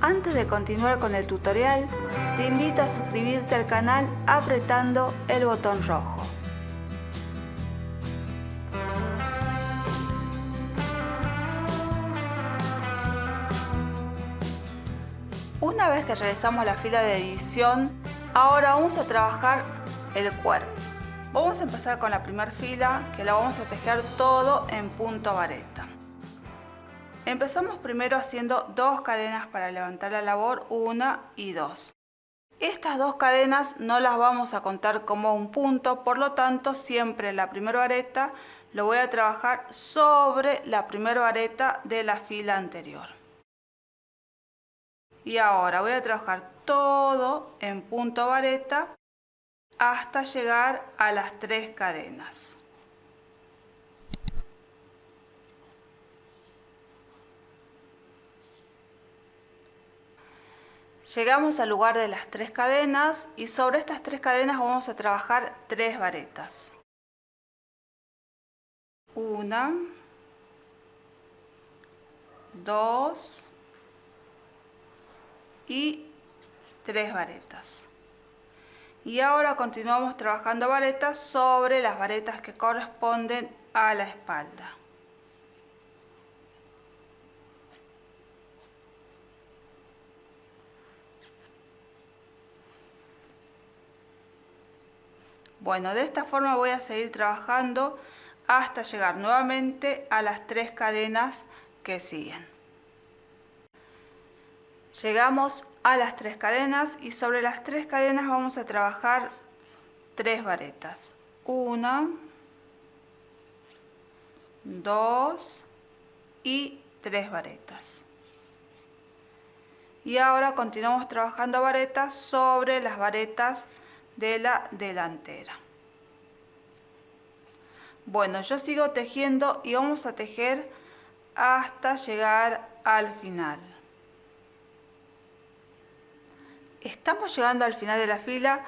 Antes de continuar con el tutorial, te invito a suscribirte al canal apretando el botón rojo. Una vez que realizamos la fila de edición, ahora vamos a trabajar el cuerpo. Vamos a empezar con la primera fila, que la vamos a tejer todo en punto vareta. Empezamos primero haciendo 2 cadenas para levantar la labor, 1 y 2. Estas 2 cadenas no las vamos a contar como un punto, por lo tanto siempre la primera vareta lo voy a trabajar sobre la primera vareta de la fila anterior. Y ahora voy a trabajar todo en punto vareta hasta llegar a las 3 cadenas. Llegamos al lugar de las 3 cadenas y sobre estas 3 cadenas vamos a trabajar 3 varetas. 1, 2 y 3 varetas. Y ahora continuamos trabajando varetas sobre las varetas que corresponden a la espalda. Bueno, de esta forma voy a seguir trabajando hasta llegar nuevamente a las 3 cadenas que siguen. Llegamos a las 3 cadenas y sobre las 3 cadenas vamos a trabajar 3 varetas. 1, 2 y 3 varetas. Y ahora continuamos trabajando varetas sobre las varetas de la delantera. Bueno, yo sigo tejiendo y vamos a tejer hasta llegar al final. Estamos llegando al final de la fila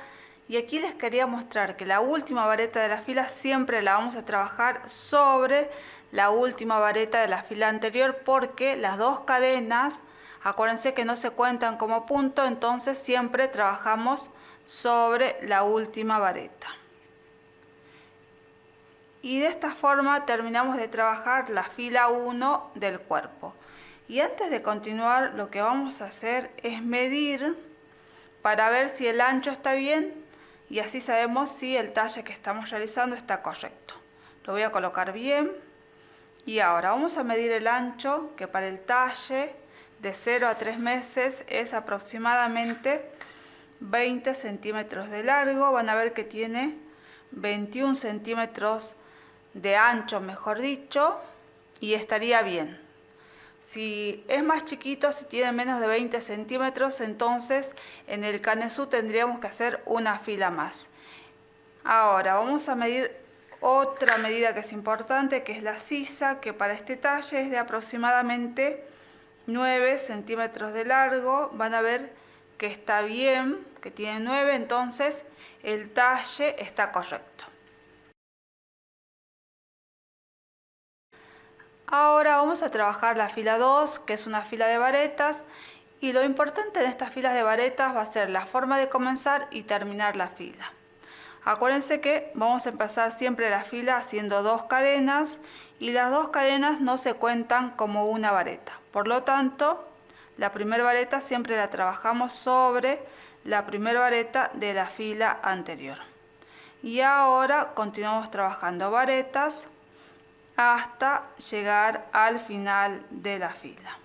y aquí les quería mostrar que la última vareta de la fila siempre la vamos a trabajar sobre la última vareta de la fila anterior, porque las 2 cadenas, acuérdense que no se cuentan como punto, entonces siempre trabajamos sobre la última vareta. Y de esta forma terminamos de trabajar la fila 1 del cuerpo. Y antes de continuar, lo que vamos a hacer es medir para ver si el ancho está bien y así sabemos si el talle que estamos realizando está correcto. Lo voy a colocar bien y ahora vamos a medir el ancho, que para el talle de 0 a 3 meses es aproximadamente 20 centímetros de largo. Van a ver que tiene 21 centímetros de ancho, mejor dicho, y estaría bien. Si es más chiquito, si tiene menos de 20 centímetros, entonces en el canesú tendríamos que hacer una fila más. Ahora vamos a medir otra medida que es importante, que es la sisa, que para este talle es de aproximadamente 9 centímetros de largo. Van a ver que está bien, que tiene 9, entonces el talle está correcto. Ahora vamos a trabajar la fila 2, que es una fila de varetas, y lo importante en estas filas de varetas va a ser la forma de comenzar y terminar la fila. Acuérdense que vamos a empezar siempre la fila haciendo 2 cadenas y las 2 cadenas no se cuentan como una vareta. Por lo tanto, la primera vareta siempre la trabajamos sobre la primera vareta de la fila anterior. Y ahora continuamos trabajando varetas hasta llegar al final de la fila.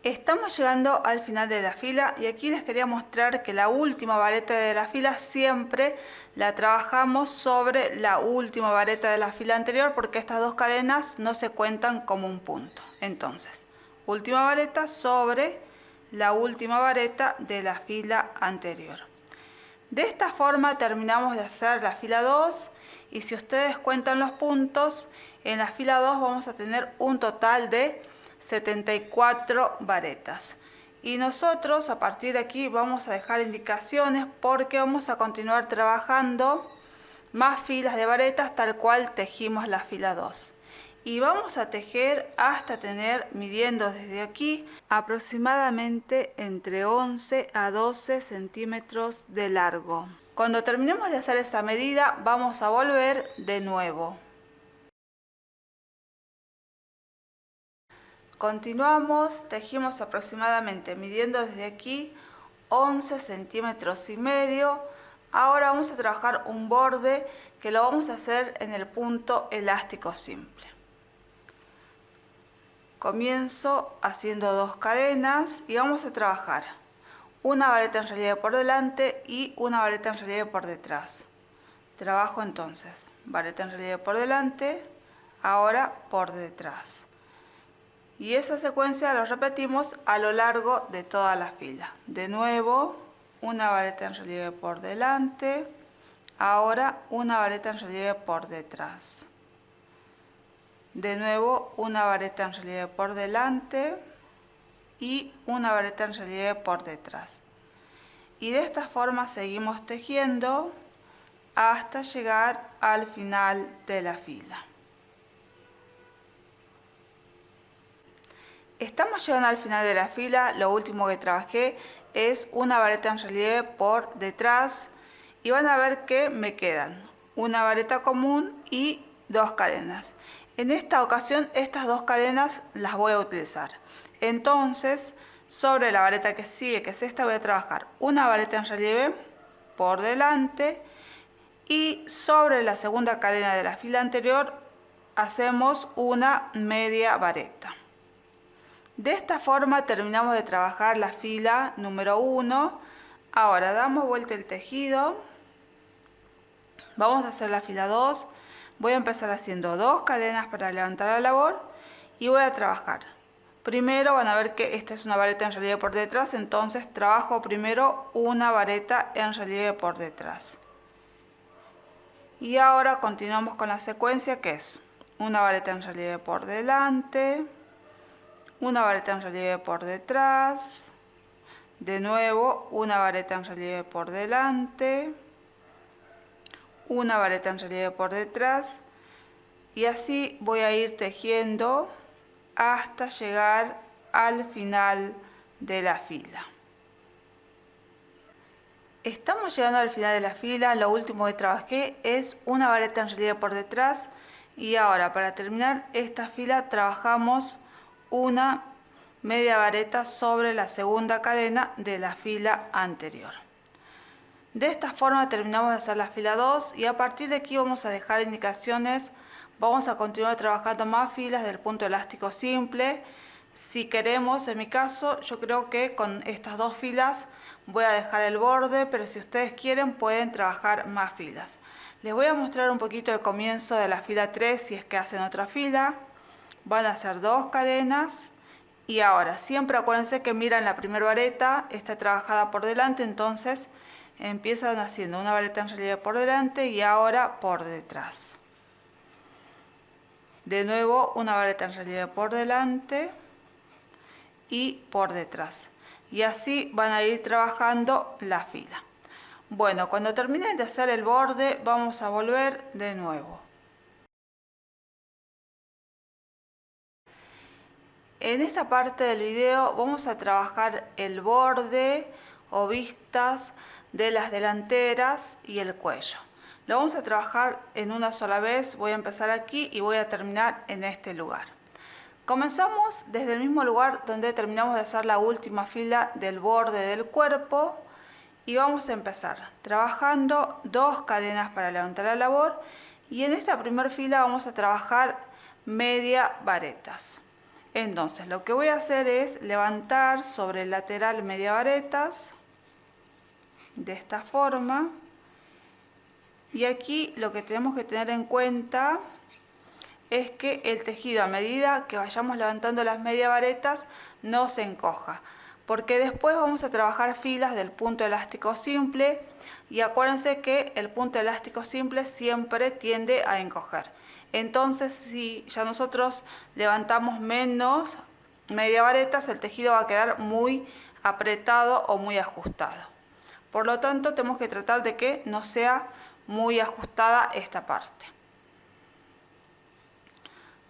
Estamos llegando al final de la fila y aquí les quería mostrar que la última vareta de la fila siempre la trabajamos sobre la última vareta de la fila anterior, porque estas 2 cadenas no se cuentan como un punto. Entonces, última vareta sobre la última vareta de la fila anterior. De esta forma terminamos de hacer la fila 2 y si ustedes cuentan los puntos, en la fila 2 vamos a tener un total de 74 varetas. Y nosotros a partir de aquí vamos a dejar indicaciones porque vamos a continuar trabajando más filas de varetas tal cual tejimos la fila 2. y vamos a tejer hasta tener, midiendo desde aquí, aproximadamente entre 11 a 12 centímetros de largo. Cuando terminemos de hacer esa medida, vamos a volver de nuevo. Continuamos, tejimos aproximadamente, midiendo desde aquí, 11 centímetros y medio. Ahora vamos a trabajar un borde que lo vamos a hacer en el punto elástico simple. Comienzo haciendo 2 cadenas y vamos a trabajar una vareta en relieve por delante y una vareta en relieve por detrás. Trabajo entonces vareta en relieve por delante, ahora por detrás. Y esa secuencia lo repetimos a lo largo de toda la fila. De nuevo, una vareta en relieve por delante, ahora una vareta en relieve por detrás. De nuevo, una vareta en relieve por delante y una vareta en relieve por detrás. Y de esta forma seguimos tejiendo hasta llegar al final de la fila. Estamos llegando al final de la fila. Lo último que trabajé es una vareta en relieve por detrás y van a ver que me quedan una vareta común y 2 cadenas. En esta ocasión estas 2 cadenas las voy a utilizar. Entonces, sobre la vareta que sigue, que es esta, voy a trabajar una vareta en relieve por delante y sobre la segunda cadena de la fila anterior hacemos una media vareta. De esta forma terminamos de trabajar la fila número 1. Ahora damos vuelta el tejido. Vamos a hacer la fila 2. Voy a empezar haciendo 2 cadenas para levantar la labor y voy a trabajar. Primero van a ver que esta es una vareta en relieve por detrás, entonces trabajo primero una vareta en relieve por detrás. Y ahora continuamos con la secuencia, que es una vareta en relieve por delante, una vareta en relieve por detrás, de nuevo una vareta en relieve por delante, una vareta en relieve por detrás, y así voy a ir tejiendo hasta llegar al final de la fila. Estamos llegando al final de la fila. Lo último que trabajé es una vareta en relieve por detrás, y ahora para terminar esta fila trabajamos una media vareta sobre la segunda cadena de la fila anterior. De esta forma terminamos de hacer la fila 2 y a partir de aquí vamos a dejar indicaciones. Vamos a continuar trabajando más filas del punto elástico simple. Si queremos, en mi caso, yo creo que con estas 2 filas voy a dejar el borde, pero si ustedes quieren pueden trabajar más filas. Les voy a mostrar un poquito el comienzo de la fila 3 si es que hacen otra fila. Van a hacer 2 cadenas y ahora siempre acuérdense que miran la primera vareta, está trabajada por delante, entonces empiezan haciendo una vareta en relieve por delante y ahora por detrás. De nuevo una vareta en relieve por delante y por detrás. Y así van a ir trabajando la fila. Bueno, cuando terminen de hacer el borde vamos a volver de nuevo. En esta parte del video vamos a trabajar el borde o vistas de las delanteras y el cuello. Lo vamos a trabajar en una sola vez. Voy a empezar aquí y voy a terminar en este lugar. Comenzamos desde el mismo lugar donde terminamos de hacer la última fila del borde del cuerpo y vamos a empezar trabajando 2 cadenas para levantar la labor, y en esta primera fila vamos a trabajar media varetas. Entonces lo que voy a hacer es levantar sobre el lateral media varetas de esta forma, y aquí lo que tenemos que tener en cuenta es que el tejido, a medida que vayamos levantando las media varetas, no se encoja, porque después vamos a trabajar filas del punto elástico simple, y acuérdense que el punto elástico simple siempre tiende a encoger. Entonces, si ya nosotros levantamos menos media varetas, el tejido va a quedar muy apretado o muy ajustado. Por lo tanto, tenemos que tratar de que no sea muy ajustada esta parte.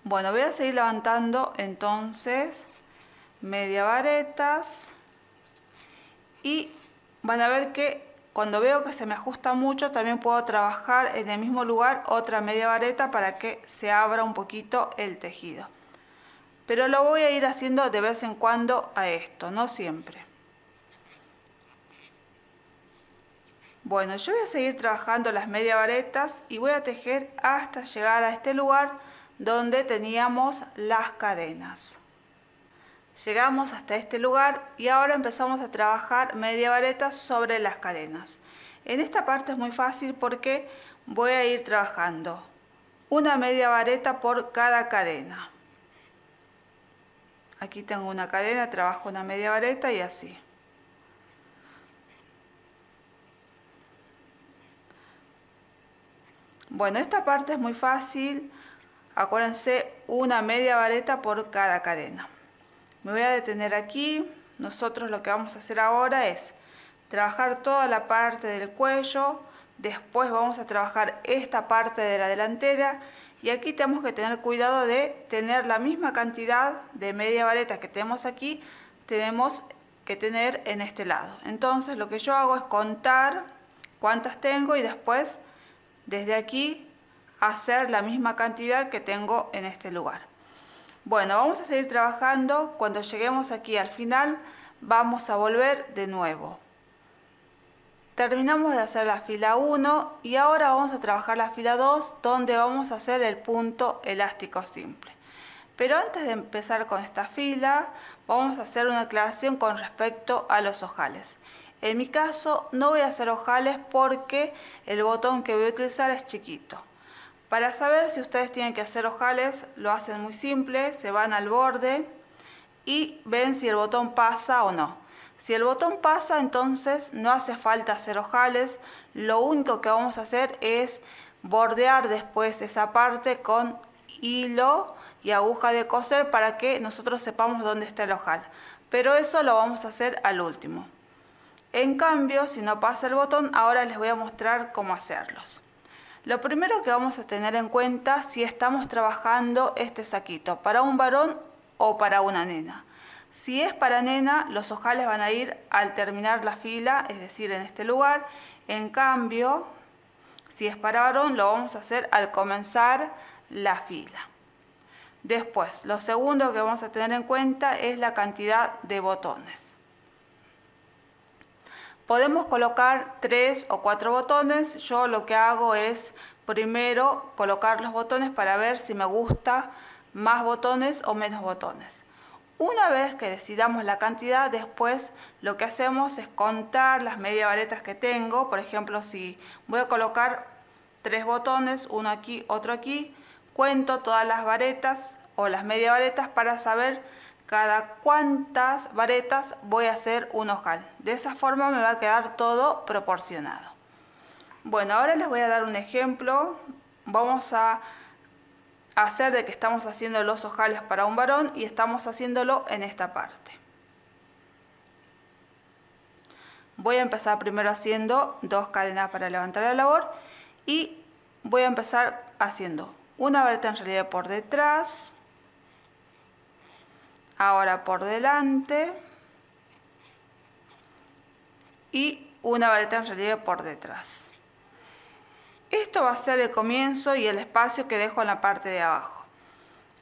Bueno, voy a seguir levantando entonces media varetas y van a ver que cuando veo que se me ajusta mucho también puedo trabajar en el mismo lugar otra media vareta para que se abra un poquito el tejido. Pero lo voy a ir haciendo de vez en cuando a esto, no siempre. Bueno, yo voy a seguir trabajando las media varetas y voy a tejer hasta llegar a este lugar donde teníamos las cadenas. Llegamos hasta este lugar y ahora empezamos a trabajar media vareta sobre las cadenas. En esta parte es muy fácil porque voy a ir trabajando una media vareta por cada cadena. Aquí tengo una cadena, trabajo una media vareta y así. Bueno, esta parte es muy fácil. Acuérdense, una media vareta por cada cadena. Me voy a detener aquí. Nosotros lo que vamos a hacer ahora es trabajar toda la parte del cuello. Después vamos a trabajar esta parte de la delantera. Y aquí tenemos que tener cuidado de tener la misma cantidad de media vareta que tenemos aquí. Tenemos que tener en este lado. Entonces lo que yo hago es contar cuántas tengo y después desde aquí hacer la misma cantidad que tengo en este lugar. Bueno, vamos a seguir trabajando. Cuando lleguemos aquí al final vamos a volver de nuevo. Terminamos de hacer la fila 1 y ahora vamos a trabajar la fila 2 donde vamos a hacer el punto elástico simple. Pero antes de empezar con esta fila vamos a hacer una aclaración con respecto a los ojales. En mi caso no voy a hacer ojales porque el botón que voy a utilizar es chiquito. Para saber si ustedes tienen que hacer ojales, lo hacen muy simple, se van al borde y ven si el botón pasa o no. Si el botón pasa, entonces no hace falta hacer ojales, lo único que vamos a hacer es bordear después esa parte con hilo y aguja de coser para que nosotros sepamos dónde está el ojal. Pero eso lo vamos a hacer al último. En cambio, si no pasa el botón, ahora les voy a mostrar cómo hacerlos. Lo primero que vamos a tener en cuenta si estamos trabajando este saquito para un varón o para una nena. Si es para nena, los ojales van a ir al terminar la fila, es decir, en este lugar. En cambio, si es para varón, lo vamos a hacer al comenzar la fila. Después, lo segundo que vamos a tener en cuenta es la cantidad de botones. Podemos colocar 3 o 4 botones. Yo lo que hago es primero colocar los botones para ver si me gusta más botones o menos botones. Una vez que decidamos la cantidad, después lo que hacemos es contar las media varetas que tengo. Por ejemplo, si voy a colocar 3 botones, uno aquí, otro aquí, cuento todas las varetas o las media varetas para saber cada cuántas varetas voy a hacer un ojal. De esa forma me va a quedar todo proporcionado. Bueno, ahora les voy a dar un ejemplo. Vamos a hacer de que estamos haciendo los ojales para un varón y estamos haciéndolo en esta parte. Voy a empezar primero haciendo 2 cadenas para levantar la labor y voy a empezar haciendo una vareta en relieve por detrás, ahora por delante y una vareta en relieve por detrás. Esto va a ser el comienzo y el espacio que dejo en la parte de abajo.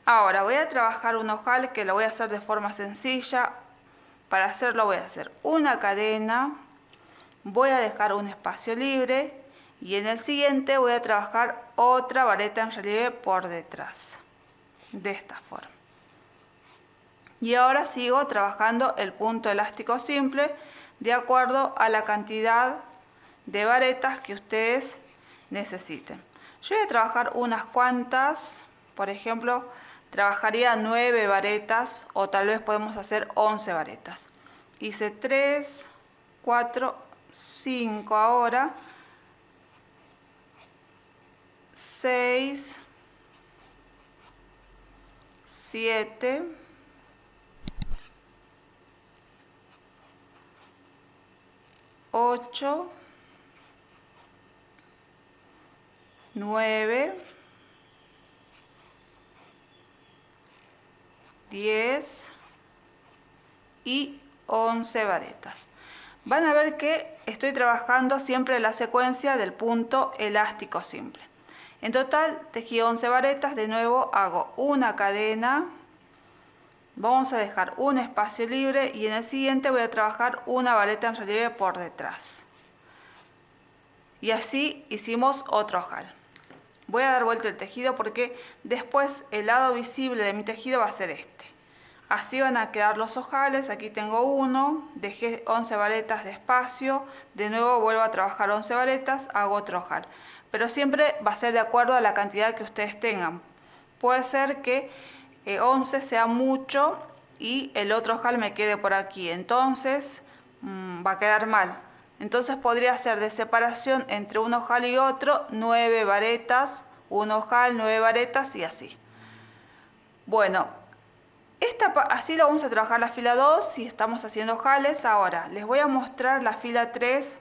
Ahora voy a trabajar un ojal que lo voy a hacer de forma sencilla. Para hacerlo voy a hacer una cadena, voy a dejar un espacio libre y en el siguiente voy a trabajar otra vareta en relieve por detrás, de esta forma. Y ahora sigo trabajando el punto elástico simple de acuerdo a la cantidad de varetas que ustedes necesiten. Yo voy a trabajar unas cuantas, por ejemplo, trabajaría 9 varetas o tal vez podemos hacer 11 varetas. Hice 3, 4, 5 ahora, 6, 7, 8, 9, 10 y 11 varetas. Van a ver que estoy trabajando siempre la secuencia del punto elástico simple. En total tejí 11 varetas. De nuevo hago una cadena, vamos a dejar un espacio libre y en el siguiente voy a trabajar una vareta en relieve por detrás. Y así hicimos otro ojal. Voy a dar vuelta el tejido porque después el lado visible de mi tejido va a ser este. Así van a quedar los ojales. Aquí tengo uno, dejé 11 varetas de espacio, de nuevo vuelvo a trabajar 11 varetas, hago otro ojal. Pero siempre va a ser de acuerdo a la cantidad que ustedes tengan. Puede ser que 11 sea mucho y el otro ojal me quede por aquí, entonces va a quedar mal. Entonces podría ser de separación entre un ojal y otro 9 varetas, un ojal, 9 varetas y así. Bueno, así lo vamos a trabajar la fila 2 si estamos haciendo ojales. Ahora les voy a mostrar la fila 3.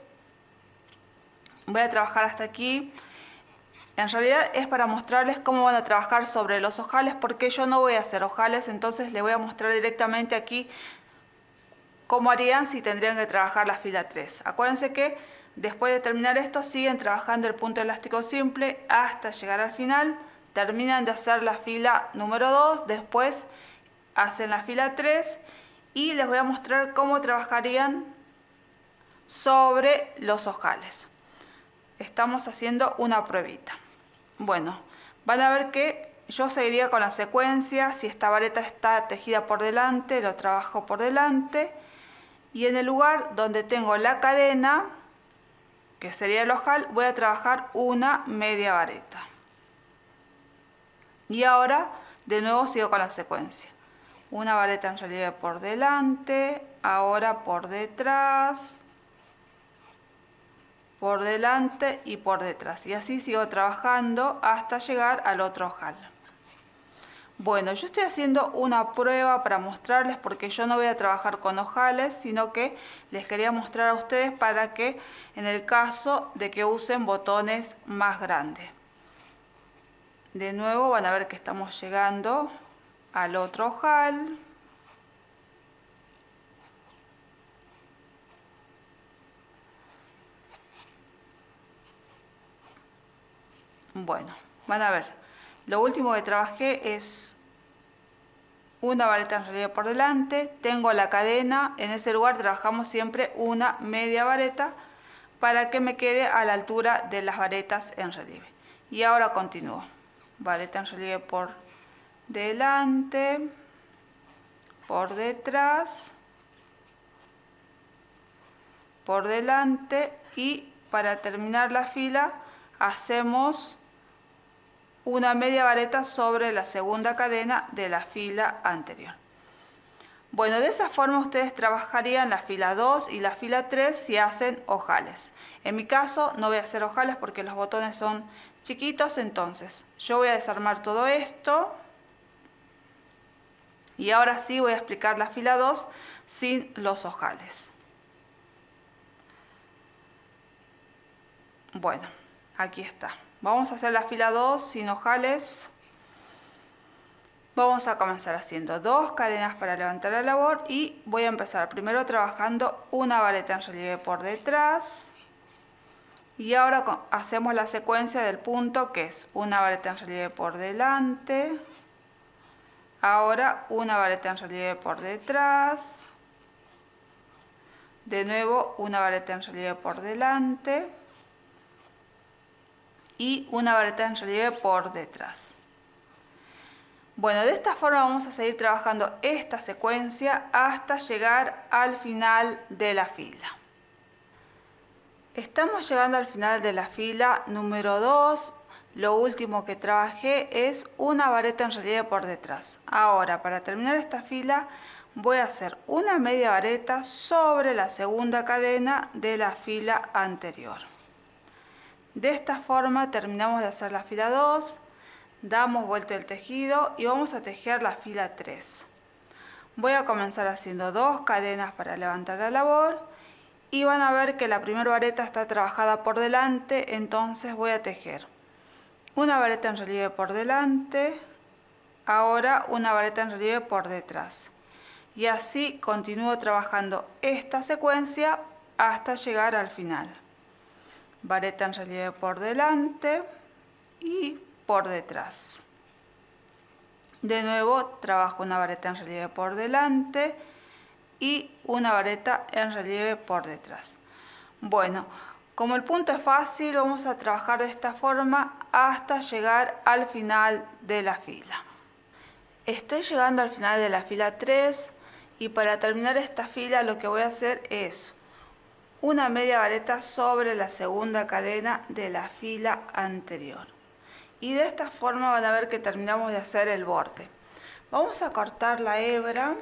Voy a trabajar hasta aquí. En realidad es para mostrarles cómo van a trabajar sobre los ojales, porque yo no voy a hacer ojales, entonces les voy a mostrar directamente aquí cómo harían si tendrían que trabajar la fila 3. Acuérdense que después de terminar esto siguen trabajando el punto elástico simple hasta llegar al final. Terminan de hacer la fila número 2, después hacen la fila 3 y les voy a mostrar cómo trabajarían sobre los ojales. Estamos haciendo una pruebita. Bueno, van a ver que yo seguiría con la secuencia. Si esta vareta está tejida por delante, lo trabajo por delante. Y en el lugar donde tengo la cadena, que sería el ojal, voy a trabajar una media vareta. Y ahora de nuevo sigo con la secuencia. Una vareta en relieve por delante, ahora por detrás, por delante y por detrás. Y así sigo trabajando hasta llegar al otro ojal. Bueno, yo estoy haciendo una prueba para mostrarles porque yo no voy a trabajar con ojales, sino que les quería mostrar a ustedes para que en el caso de que usen botones más grandes. De nuevo van a ver que estamos llegando al otro ojal. Bueno, van a ver, lo último que trabajé es una vareta en relieve por delante, tengo la cadena, en ese lugar trabajamos siempre una media vareta para que me quede a la altura de las varetas en relieve. Y ahora continúo, vareta en relieve por delante, por detrás, por delante y para terminar la fila hacemos una media vareta sobre la segunda cadena de la fila anterior. Bueno, de esa forma ustedes trabajarían la fila 2 y la fila 3 si hacen ojales. En mi caso no voy a hacer ojales porque los botones son chiquitos, entonces yo voy a desarmar todo esto. Y ahora sí voy a explicar la fila 2 sin los ojales. Bueno, aquí está. Vamos a hacer la fila 2 sin ojales. Vamos a comenzar haciendo 2 cadenas para levantar la labor y voy a empezar primero trabajando una vareta en relieve por detrás. Y ahora hacemos la secuencia del punto, que es una vareta en relieve por delante. Ahora una vareta en relieve por detrás. De nuevo una vareta en relieve por delante. Y una vareta en relieve por detrás. Bueno, de esta forma vamos a seguir trabajando esta secuencia hasta llegar al final de la fila. Estamos llegando al final de la fila número 2. Lo último que trabajé es una vareta en relieve por detrás. Ahora, para terminar esta fila, voy a hacer una media vareta sobre la segunda cadena de la fila anterior. De esta forma terminamos de hacer la fila 2, damos vuelta el tejido y vamos a tejer la fila 3. Voy a comenzar haciendo 2 cadenas para levantar la labor y van a ver que la primera vareta está trabajada por delante, entonces voy a tejer una vareta en relieve por delante, ahora una vareta en relieve por detrás. Y así continúo trabajando esta secuencia hasta llegar al final. Vareta en relieve por delante y por detrás. De nuevo trabajo una vareta en relieve por delante y una vareta en relieve por detrás. Bueno, como el punto es fácil, vamos a trabajar de esta forma hasta llegar al final de la fila. Estoy llegando al final de la fila 3 y para terminar esta fila lo que voy a hacer es una media vareta sobre la segunda cadena de la fila anterior. Y de esta forma van a ver que terminamos de hacer el borde. Vamos a cortar la hebra,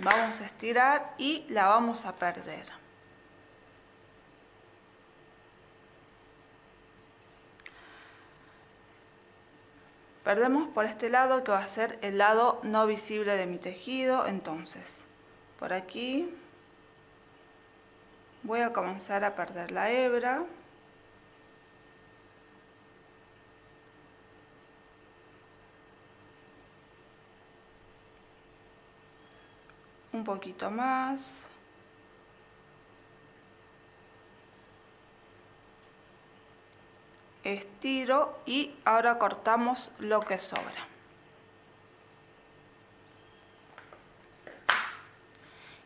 vamos a estirar y la vamos a perder. Perdemos por este lado que va a ser el lado no visible de mi tejido, entonces por aquí voy a comenzar a perder la hebra. Un poquito más. Estiro y ahora cortamos lo que sobra.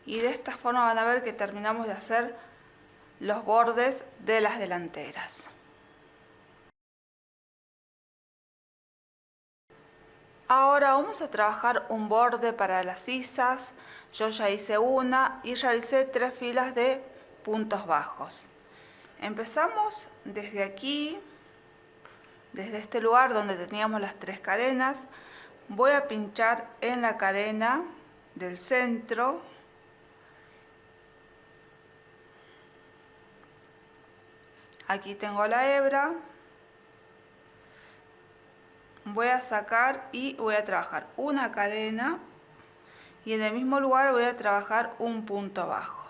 Y de esta forma van a ver que terminamos de hacer los bordes de las delanteras. Ahora vamos a trabajar un borde para las sisas. Yo ya hice una y realicé 3 filas de puntos bajos. Empezamos desde aquí, desde este lugar donde teníamos las 3 cadenas. Voy a pinchar en la cadena del centro. Aquí tengo la hebra. Voy a sacar y voy a trabajar una cadena y en el mismo lugar voy a trabajar un punto bajo.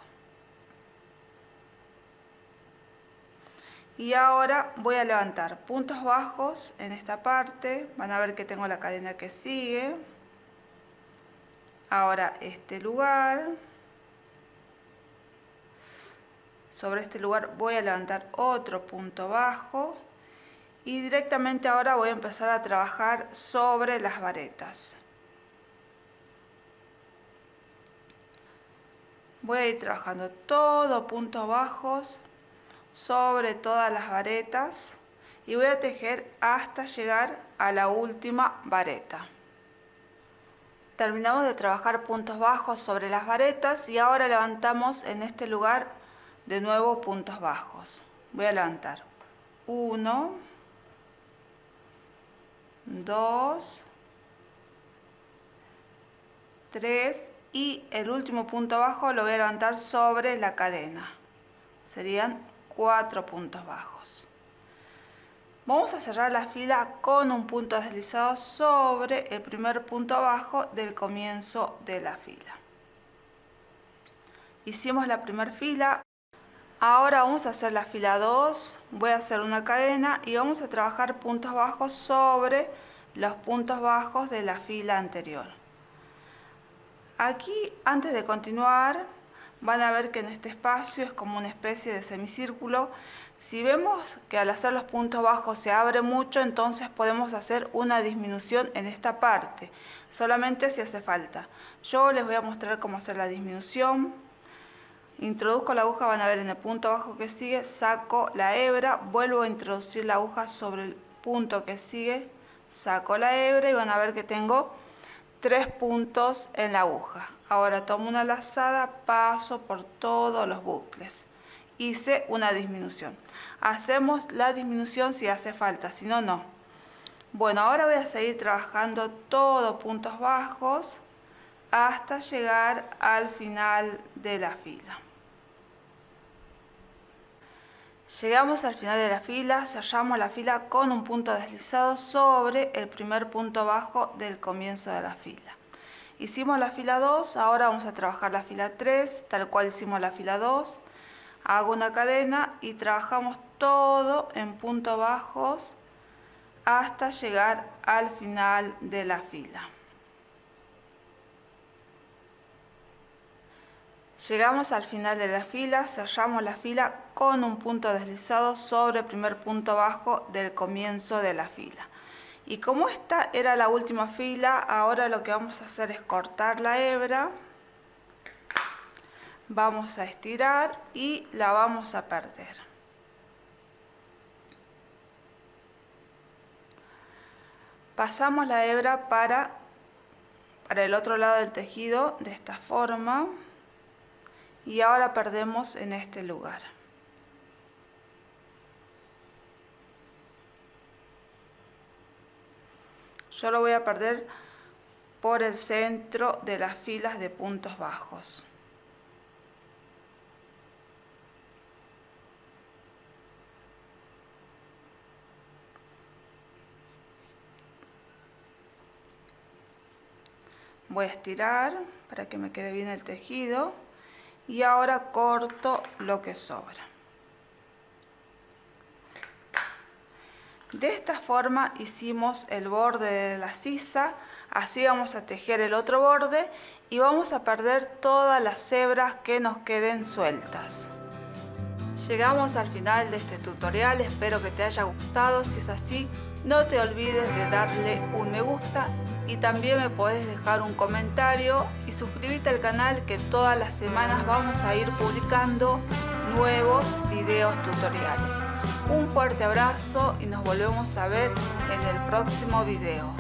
Y ahora voy a levantar puntos bajos en esta parte. Van a ver que tengo la cadena que sigue. Ahora este lugar. Sobre este lugar voy a levantar otro punto bajo. Y directamente ahora voy a empezar a trabajar sobre las varetas. Voy a ir trabajando todo puntos bajos sobre todas las varetas y voy a tejer hasta llegar a la última vareta. Terminamos de trabajar puntos bajos sobre las varetas y ahora levantamos en este lugar de nuevo puntos bajos. Voy a levantar 1, 2, 3 y el último punto bajo lo voy a levantar sobre la cadena. Serían 4 puntos bajos. Vamos a cerrar la fila con un punto deslizado sobre el primer punto bajo del comienzo de la fila. Hicimos la primera fila. Ahora vamos a hacer la fila 2, voy a hacer una cadena y vamos a trabajar puntos bajos sobre los puntos bajos de la fila anterior. Aquí, antes de continuar, van a ver que en este espacio es como una especie de semicírculo. Si vemos que al hacer los puntos bajos se abre mucho, entonces podemos hacer una disminución en esta parte, solamente si hace falta. Yo les voy a mostrar cómo hacer la disminución. Introduzco la aguja, van a ver en el punto bajo que sigue, saco la hebra, vuelvo a introducir la aguja sobre el punto que sigue, saco la hebra y van a ver que tengo 3 puntos en la aguja. Ahora tomo una lazada, paso por todos los bucles. Hice una disminución. Hacemos la disminución si hace falta, si no, no. Bueno, ahora voy a seguir trabajando todos puntos bajos hasta llegar al final de la fila. Llegamos al final de la fila, cerramos la fila con un punto deslizado sobre el primer punto bajo del comienzo de la fila. Hicimos la fila 2, ahora vamos a trabajar la fila 3, tal cual hicimos la fila 2. Hago una cadena y trabajamos todo en puntos bajos hasta llegar al final de la fila. Llegamos al final de la fila, cerramos la fila con un punto deslizado sobre el primer punto bajo del comienzo de la fila. Y como esta era la última fila, ahora lo que vamos a hacer es cortar la hebra, vamos a estirar y la vamos a perder. Pasamos la hebra para el otro lado del tejido de esta forma. Y ahora perdemos en este lugar. Yo lo voy a perder por el centro de las filas de puntos bajos. Voy a estirar para que me quede bien el tejido. Y ahora corto lo que sobra. De esta forma hicimos el borde de la sisa, así vamos a tejer el otro borde y vamos a perder todas las hebras que nos queden sueltas. Llegamos al final de este tutorial, espero que te haya gustado. Si es así, no te olvides de darle un me gusta y también me podés dejar un comentario y suscribirte al canal, que todas las semanas vamos a ir publicando nuevos videos tutoriales. Un fuerte abrazo y nos volvemos a ver en el próximo video.